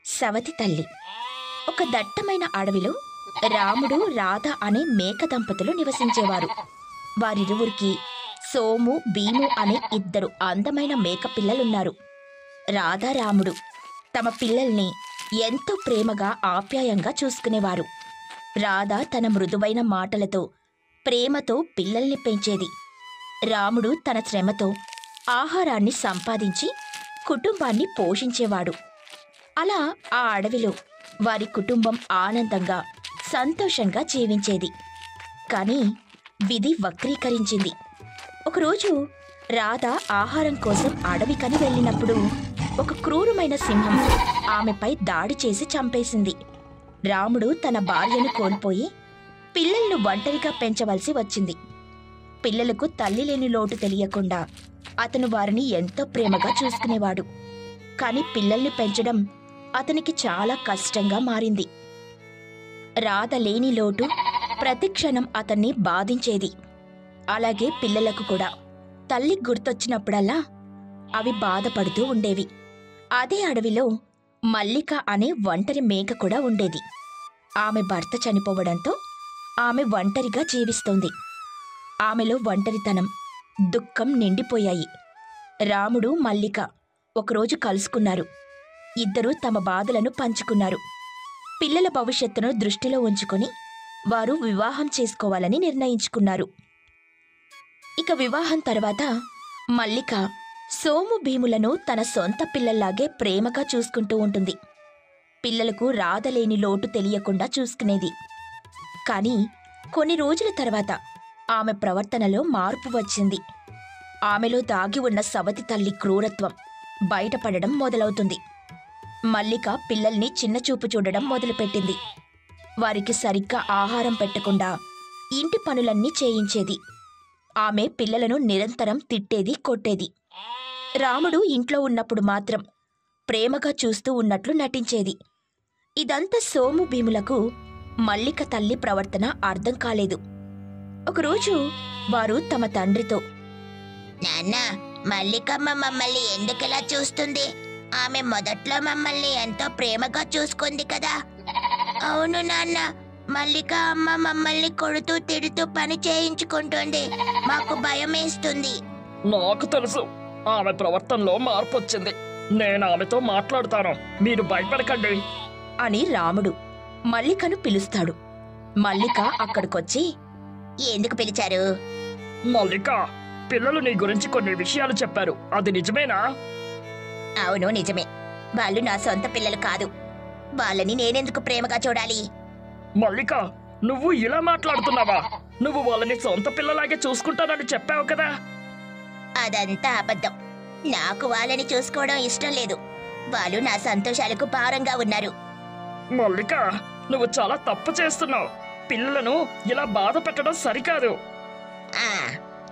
సవతి తల్లి. ఒక దట్టమైన అడవిలో రాముడు రాధ అనే మేక దంపతులు నివసించేవారు. వారిరువురికి సోము భీము అనే ఇద్దరు అందమైన మేక పిల్లలున్నారు. రాధా రాముడు తమ పిల్లల్ని ఎంతో ప్రేమగా ఆప్యాయంగా చూసుకునేవారు. రాధ తన మృదువైన మాటలతో ప్రేమతో పిల్లల్ని పెంచేది. రాముడు తన శ్రమతో ఆహారాన్ని సంపాదించి కుటుంబాన్ని పోషించేవాడు. అలా ఆ అడవిలో వారి కుటుంబం ఆనందంగా సంతోషంగా జీవించేది. కానీ విధి వక్రీకరించింది. ఒకరోజు రాధ ఆహారం కోసం అడవికని వెళ్ళినప్పుడు ఒక క్రూరమైన సింహం ఆమెపై దాడి చేసి చంపేసింది. రాముడు తన భార్యను కోల్పోయి పిల్లలను ఒంటరిగా పెంచవలసి వచ్చింది. పిల్లలకు తల్లి లేని లోటు తెలియకుండా అతను వారిని ఎంతో ప్రేమగా చూసుకునేవాడు. కాని పిల్లల్ని పెంచడం అతనికి చాలా కష్టంగా మారింది. రాధ లేని లోటు ప్రతిక్షణం అతన్ని బాధించేది. అలాగే పిల్లలకు కూడా తల్లి గుర్తొచ్చినప్పుడల్లా అవి బాధపడుతూ ఉండేవి. అదే అడవిలో మల్లిక అనే ఒంటరి మేక కూడా ఉండేది. ఆమె భర్త చనిపోవడంతో ఆమె ఒంటరిగా జీవిస్తోంది. ఆమెలో ఒంటరితనం, దుఃఖం నిండిపోయాయి. రాముడు మల్లిక ఒకరోజు కలుసుకున్నారు. ఇద్దరూ తమ బాధలను పంచుకున్నారు. పిల్లల భవిష్యత్తును దృష్టిలో ఉంచుకొని వారు వివాహం చేసుకోవాలని నిర్ణయించుకున్నారు. ఇక వివాహం తర్వాత మల్లిక సోము భీములను తన సొంత పిల్లల్లాగే ప్రేమగా చూసుకుంటూ ఉంటుంది. పిల్లలకు రాధలేని లోటు తెలియకుండా చూసుకునేది. కానీ కొన్ని రోజుల తర్వాత ఆమె ప్రవర్తనలో మార్పు వచ్చింది. ఆమెలో దాగి ఉన్న సవతి తల్లి క్రూరత్వం బయటపడడం మొదలవుతుంది. మల్లిక పిల్లల్ని చిన్నచూపు చూడడం మొదలుపెట్టింది. వారికి సరిగ్గా ఆహారం పెట్టకుండా ఇంటి పనులన్నీ చేయించేది. ఆమె పిల్లలను నిరంతరం తిట్టేది, కొట్టేది. రాముడు ఇంట్లో ఉన్నప్పుడు మాత్రం ప్రేమగా చూస్తూ ఉన్నట్లు నటించేది. ఇదంతా సోము భీములకు మల్లిక తల్లి ప్రవర్తన అర్థం కాలేదు. ఒకరోజు వారు తమ తండ్రితో, నాన్నా, మల్లికమ్మ మమ్మల్ని ఎందుకలా చూస్తుంది? ఆమె మొదట్లో మమ్మల్ని ఎంతో ప్రేమగా చూసుకుంది కదా. అవును నాన్న, మల్లిక అమ్మ మమ్మల్ని కొడుతూ తిడుతూ పని చేయించుకుంటుంది. మాకు భయమేస్తుంది. నాకు తెలుసు, ఆమె ప్రవర్తనలో మార్పు వచ్చింది. నేను ఆమెతో మాట్లాడుతాను, మీరు భయపడకండి అని రాముడు మల్లికను పిలుస్తాడు. మల్లిక అక్కడికొచ్చి, ఎందుకు పిలిచారు? మల్లిక, పిల్లలు నీ గురించి కొన్ని విషయాలు చెప్పారు, అది నిజమేనా? అవును, నిజమే. వాళ్ళు నా సొంత పిల్లలు కాదు. వాళ్ళని నేనెందుకు ప్రేమగా చూడాలి? మల్లిక, నువ్వు ఇలా మాట్లాడుతున్నావా? నువ్వు వాళ్ళని సొంత పిల్లలాగే చూసుకుంటానని చెప్పావు కదా. అదంతా అబద్ధం. నాకు వాళ్ళని చూసుకోవడం ఇష్టం లేదు. వాళ్ళు నా సంతోషాలకు భారంగా ఉన్నారు. మల్లిక, నువ్వు చాలా తప్పు చేస్తున్నావు. పిల్లలను ఇలా బాధ పెట్టడం సరికాదు. ఆ,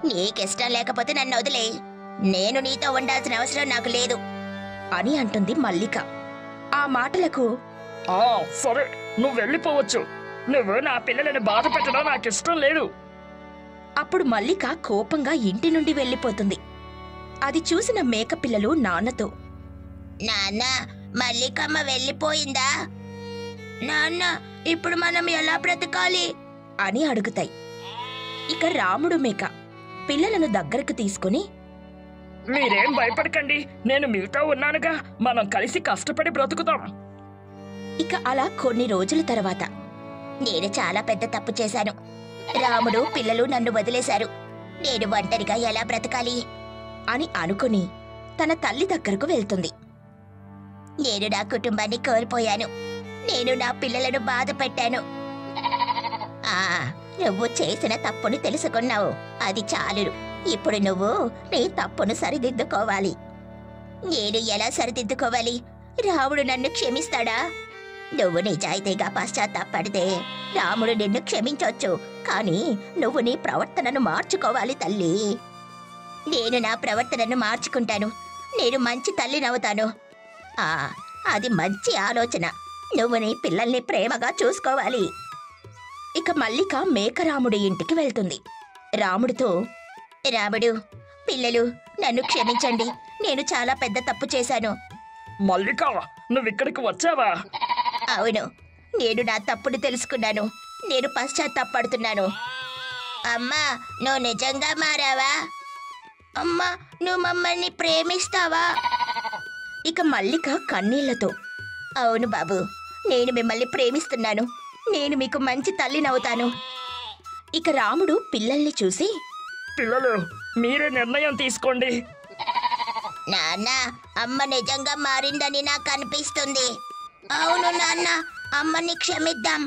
నీకిష్టం లేకపోతే నన్ను వదిలే. నేను నీతో ఉండాల్సిన అవసరం నాకు లేదు అని అంటుంది మల్లిక. ఆ మాటలకు సరే, నువ్వు వెళ్ళిపోవచ్చు. నువ్వు నా పిల్లలను బాధ పెట్టడం నాకు ఇష్టం లేదు. అప్పుడు మల్లిక కోపంగా ఇంటి నుండి వెళ్ళిపోతుంది. అది చూసిన మేకపిల్లలు నాన్నతో, నాన్న, మల్లికమ్మ వెళ్ళిపోయిందా? నాన్న, ఇప్పుడు మనం ఎలా బ్రతకాలి అని అడుగుతాయి. ఇక రాముడు మేక పిల్లలను దగ్గరకు తీసుకుని, మీరేం భయపడకండి, నేను మీతో ఉన్నానుగా. మనం కలిసి కష్టపడి బ్రతుకుతాం. ఇక అలా కొన్ని రోజుల తర్వాత, నేను చాలా పెద్ద తప్పు చేశాను. రాముడు పిల్లలు నన్ను వదిలేశారు. నేను ఒంటరిగా ఎలా బ్రతకాలి అని అనుకుని తన తల్లి దగ్గరకు వెళ్తుంది. నేను నా కుటుంబాన్ని కోల్పోయాను. నేను నా పిల్లలను బాధ పెట్టాను. నువ్వు చేసిన తప్పును తెలుసుకున్నావు, అది చాలు. ఇప్పుడు నువ్వు నీ తప్పును సరిదిద్దుకోవాలి. నేను ఎలా సరిదిద్దుకోవాలి? రాముడు నన్ను క్షమిస్తాడా? నువ్వు నిజాయితీగా పశ్చాత్తాపడితే రాముడు నిన్ను క్షమించొచ్చు. కానీ నువ్వు నీ ప్రవర్తనను మార్చుకోవాలి తల్లి. నేను నా ప్రవర్తనను మార్చుకుంటాను. నేను మంచి తల్లినవుతాను. అది మంచి ఆలోచన. నువ్వు నీ పిల్లల్ని ప్రేమగా చూసుకోవాలి. ఇక మల్లిక మేకరాముడి ఇంటికి వెళ్తుంది. రాముడితో, రాముడు, పిల్లలు నన్ను క్షమించండి. నేను చాలా పెద్ద తప్పు చేశాను. మల్లిక, నువ్విక్కడికి వచ్చావా? అవును, నేను నా తప్పుని తెలుసుకున్నాను. నేను పశ్చాత్తాపడుతున్నాను. అమ్మా, నువ్వు నిజంగా మారావా? అమ్మా, నువ్వు మమ్మల్ని ప్రేమిస్తావా? ఇక మల్లిక కన్నీళ్లతో, అవును బాబు, నేను మిమ్మల్ని ప్రేమిస్తున్నాను. నేను మీకు మంచి తల్లినవుతాను. ఇక రాముడు పిల్లల్ని చూసి, పిల్లలు, మీరే నిర్ణయం తీసుకోండి. నాన్న, అమ్మ నిజంగా మారిందని నాకు అనిపిస్తుంది. అవును నాన్న, అమ్మని క్షమిద్దాం.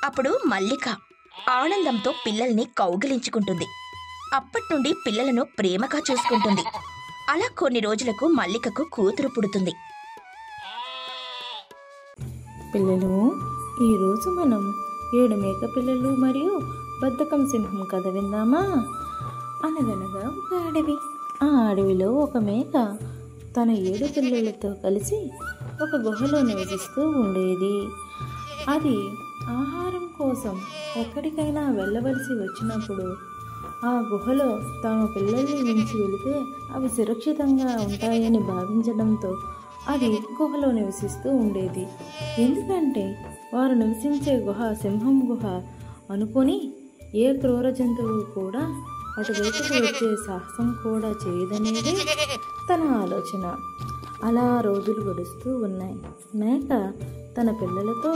అప్పుడు మల్లిక ఆనందంతో పిల్లల్ని కౌగిలించుకుంటుంది. అప్పట్నుండి పిల్లలను ప్రేమగా చూసుకుంటుంది. అలా కొన్ని రోజులకు మల్లికకు కూతురు పుడుతుంది. పిల్లలు, ఈరోజు మనం 7 మేక పిల్లలు మరియు బద్ధకం సింహం కథ విందామా? అనగనగా ఒక అడవి. ఆ అడవిలో ఒక మేక తన 7 పిల్లలతో కలిసి ఒక గుహలో నివసిస్తూ ఉండేది. అది ఆహారం కోసం ఎక్కడికైనా వెళ్ళవలసి వచ్చినప్పుడు ఆ గుహలో తమ పిల్లల్ని ఉంచి వెళితే అవి సురక్షితంగా ఉంటాయని భావించడంతో అది గుహలో నివసిస్తూ ఉండేది. ఎందుకంటే వారు నివసించే గుహ సింహం గుహ అనుకొని ఏ క్రూర జంతువు కూడా అటువైపుకు వచ్చే సాహసం కూడా చేయదనేది తన ఆలోచన. అలా రోజులు గడుస్తూ ఉన్నాయి. మేక తన పిల్లలతో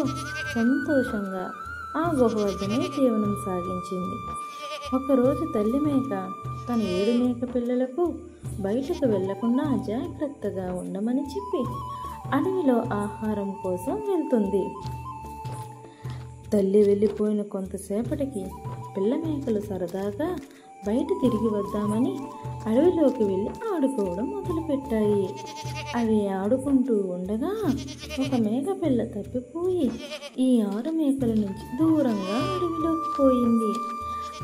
సంతోషంగా ఆ గుహ వద్దనే జీవనం సాగించింది. ఒకరోజు తల్లి మేక తన 7 మేక పిల్లలకు బయటకు వెళ్లకుండా జాగ్రత్తగా ఉండమని చెప్పి అడవిలో ఆహారం కోసం వెళ్తుంది. తల్లి వెళ్ళిపోయిన కొంతసేపటికి పిల్ల మేకలు సరదాగా బయట తిరిగి వద్దామని అడవిలోకి వెళ్ళి ఆడుకోవడం మొదలుపెట్టాయి. అవి ఆడుకుంటూ ఉండగా ఒక మేక పిల్ల తప్పిపోయి ఈ 6 మేకల నుంచి దూరంగా అడవిలోకి పోయింది.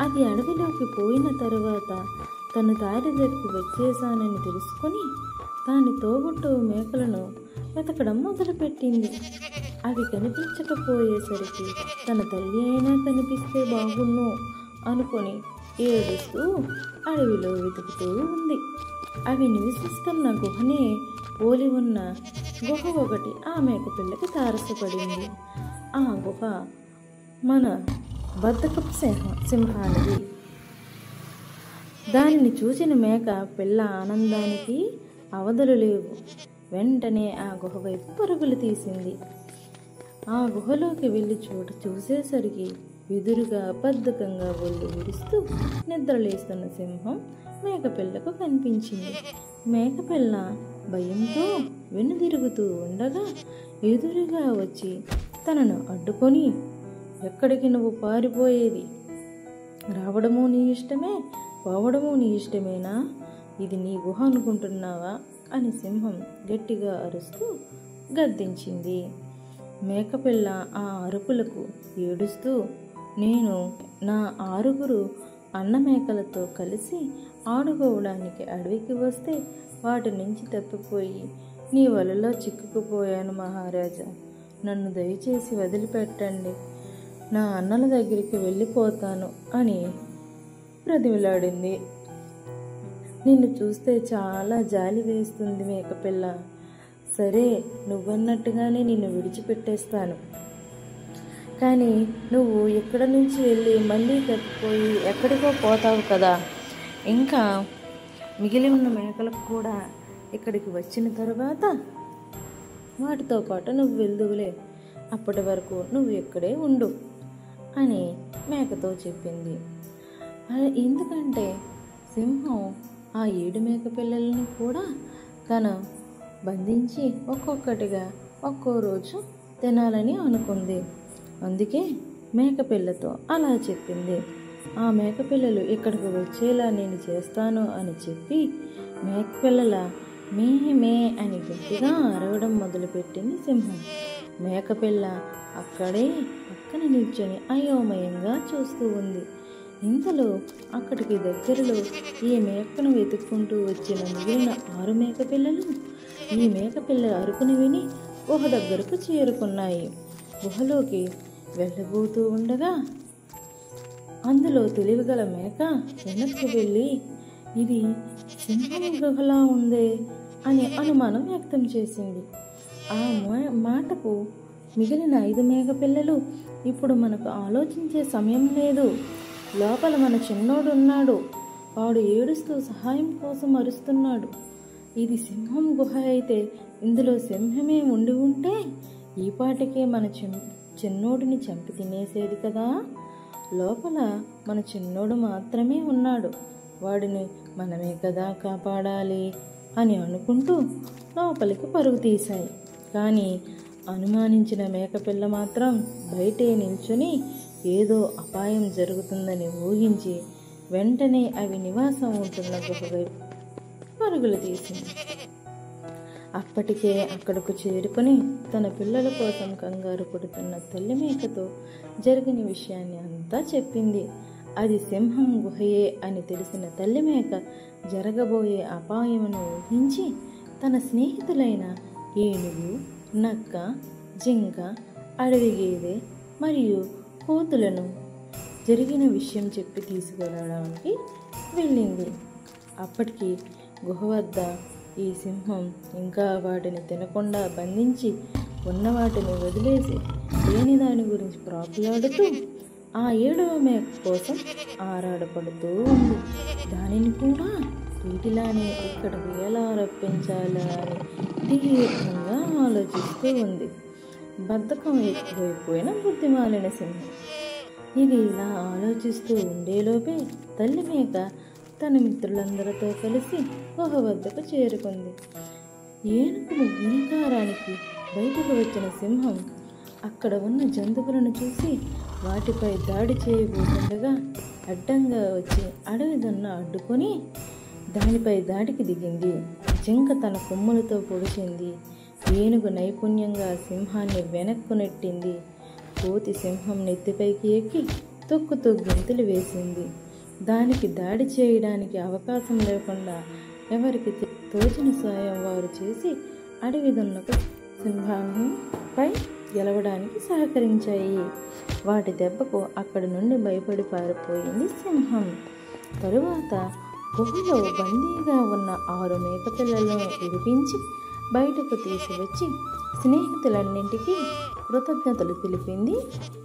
అది అడవిలోకి పోయిన తరువాత తను దారి దగ్గరికి వచ్చేసానని తెలుసుకొని దాని తోబుట్టు మేకలను వెతకడం మొదలుపెట్టింది. అవి కనిపించకపోయేసరికి తన తల్లి అయినా కనిపిస్తే బాగున్ను అనుకొని ఏడుస్తూ అడవిలో వెతుకుతూ ఉంది. అవి నివసిస్తున్న గుహనే పోలి ఉన్న గుహ ఒకటి ఆ మేక పిల్లకి తారసపడింది. ఆ గుహ మన బద్ధకపు సింహానిది. దానిని చూసిన మేక పిల్ల ఆనందానికి అవధులు లేవు. వెంటనే ఆ గుహ వైపు పరుగులు తీసింది. ఆ గుహలోకి వెళ్ళి చూసేసరికి ఎదురుగా బద్ధకంగా ఒళ్ళు విరుస్తూ నిద్రలేస్తున్న సింహం మేకపిల్లకు కనిపించింది. మేకపిల్ల భయంతో వెనుదిరుగుతూ ఉండగా ఎదురుగా వచ్చి తనను అడ్డుకొని, ఎక్కడికి నువ్వు పారిపోయేది? రావడము నీ ఇష్టమే, పోవడము నీ ఇష్టమేనా? ఇది నీ గుహ అనుకుంటున్నావా అని సింహం గట్టిగా అరుస్తూ గద్దించింది. మేకపిల్ల ఆ అరుపులకు ఏడుస్తూ, నేను నా 6 అన్న మేకలతో కలిసి ఆడుకోవడానికి అడవికి వస్తే వాటి నుంచి తప్పిపోయి నీ వలలో చిక్కుకుపోయాను మహారాజా. నన్ను దయచేసి వదిలిపెట్టండి, నా అన్నల దగ్గరికి వెళ్ళిపోతాను అని బ్రతిమిలాడింది. నిన్ను చూస్తే చాలా జాలి వేస్తుంది మేకపిల్ల. సరే, నువ్వన్నట్టుగానే నిన్ను విడిచిపెట్టేస్తాను. కానీ నువ్వు ఇక్కడ నుంచి వెళ్ళి మళ్ళీ తప్పిపోయి ఎక్కడికో పోతావు కదా. ఇంకా మిగిలి ఉన్న మేకలకు కూడా ఇక్కడికి వచ్చిన తరువాత వాటితో పాటు నువ్వు వెళ్దువులే. అప్పటి వరకు నువ్వు ఇక్కడే ఉండు అని మేకతో చెప్పింది. ఎందుకంటే సింహం ఆ 7 మేక పిల్లల్ని కూడా తను బంధించి ఒక్కొక్కటిగా ఒక్కో రోజు తినాలని అనుకుంది. అందుకే మేకపిల్లతో అలా చెప్పింది. ఆ మేకపిల్లలు ఇక్కడికి వచ్చేలా నేను చేస్తాను అని చెప్పి మేకపిల్లల మే మే అని గట్టిగా అరవడం మొదలుపెట్టింది సింహం. మేకపిల్ల అక్కడే పక్కన నిల్చొని అయోమయంగా చూస్తూ ఉంది. ఇంతలో అక్కడికి దగ్గరలో ఈ మేకను వెతుక్కుంటూ వచ్చిన మిగిలిన 6 మేకపిల్లలు ఈ మేకపిల్ల అరుపుని విని గుహ దగ్గరకు చేరుకున్నాయి. గుహలోకి వెళ్ళబోతూ ఉండగా అందులో తెలివిగల మేక వెనక్కి వెళ్ళి, ఇది సింహం గుహలా ఉందే, అని అనుమానం వ్యక్తం చేసింది. ఆ మాటకు మిగిలిన 5 మేకపిల్లలు, ఇప్పుడు మనకు ఆలోచించే సమయం లేదు, లోపల మన చిన్నోడు ఉన్నాడు, వాడు ఏడుస్తూ సహాయం కోసం అరుస్తున్నాడు. ఇది సింహం గుహ అయితే ఇందులో సింహమే ఉండి ఉంటే ఈ పాటికే మన చిన్నోడిని చంపి తినేసేది కదా. లోపల మన చిన్నోడు మాత్రమే ఉన్నాడు, వాడిని మనమే కదా కాపాడాలి అని అనుకుంటూ లోపలికి పరుగు తీశాయి. కానీ అనుమానించిన మేకపిల్ల మాత్రం బయటే నిల్చుని ఏదో అపాయం జరుగుతుందని ఊహించి వెంటనే అవి నివాసం ఉంటున్న గుహ వైపు పరుగులు తీసింది. అప్పటికే అక్కడకు చేరుకుని తన పిల్లల కోసం కంగారు పడుతున్న తల్లి మేకతో జరిగిన విషయాన్ని అంతా చెప్పింది. అది సింహం గుహయే అని తెలిసిన తల్లి మేక జరగబోయే అపాయమును ఊహించి తన స్నేహితులైన ఏనుగు, నక్క, జింక, అడవి గేదె మరియు కోతులను జరిగిన విషయం చెప్పి తీసుకురావడానికి వెళ్ళింది. అప్పటికి గుహ వద్ద ఈ సింహం ఇంకా వాటిని తినకుండా బంధించి ఉన్న వాటిని వదిలేసి లేని దాని గురించి ప్రాకులాడుతూ ఆ 7వ మేక కోసం ఆరాటపడుతూ ఉంది. దానిని కూడా వీటిలానే ఇక్కడికి ఎలా రప్పించాలా అని తీవ్రంగా ఆలోచిస్తూ ఉంది. బద్ధకం ఎక్కువైపోయిన బుద్ధిమాలిన సింహం. ఇది ఇలా ఆలోచిస్తూ ఉండేలోపే తల్లి మేక తన మిత్రులందరితో కలిసి గుహ వద్దకు చేరుకుంది. ఏనుగు గుణకారానికి బయటకు వచ్చిన సింహం అక్కడ ఉన్న జంతువులను చూసి వాటిపై దాడి చేయబోతుండగా అడ్డంగా వచ్చి అడవి దొన్న అడ్డుకొని దానిపై దాడికి దిగింది. జింక తన కొమ్ములతో పొడిచింది. ఏనుగు నైపుణ్యంగా సింహాన్ని వెనక్కు నెట్టింది. కోతి సింహం నెత్తిపైకి ఎక్కి తొక్కుతూ గెంతులు వేసింది. దానికి దాడి చేయడానికి అవకాశం లేకుండా ఎవరికి తోచిన సాయం వారు చేసి అడవి దున్నకు సింహాన్నిపై గెలవడానికి సహకరించాయి. వాటి దెబ్బకు అక్కడి నుండి భయపడి పారిపోయింది సింహం. తరువాత గుహలో బందీగా ఉన్న 6 మేకపిల్లలను విడిపించి బయటకు తీసుకొచ్చి స్నేహితులన్నింటికీ కృతజ్ఞతలు తెలిపింది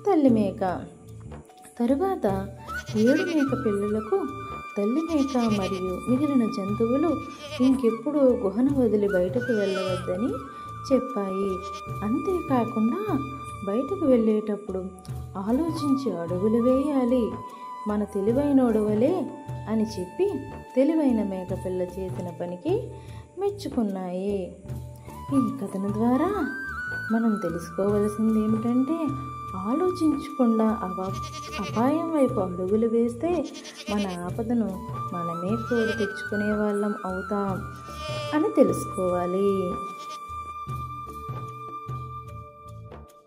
తల్లి మేక. తరువాత 7 మేక పిల్లలకు తల్లి మేక మరియు మిగిలిన జంతువులు ఇంకెప్పుడు గుహను వదిలి బయటకు వెళ్ళవద్దని చెప్పాయి. అంతేకాకుండా బయటకు వెళ్ళేటప్పుడు ఆలోచించి అడుగులు వేయాలి, మన తెలివైనోడవలే అని చెప్పి తెలివైన మేకపిల్ల చేసిన పనికి మెచ్చుకున్నాయి. ఈ కథనం ద్వారా మనం తెలుసుకోవలసింది ఏమిటంటే, ఆలోచించకుండా అపాయం వైపు అడుగులు వేస్తే మన ఆపదను మనమే కోరి తెచ్చుకునే వాళ్ళం అవుతాం అని తెలుసుకోవాలి.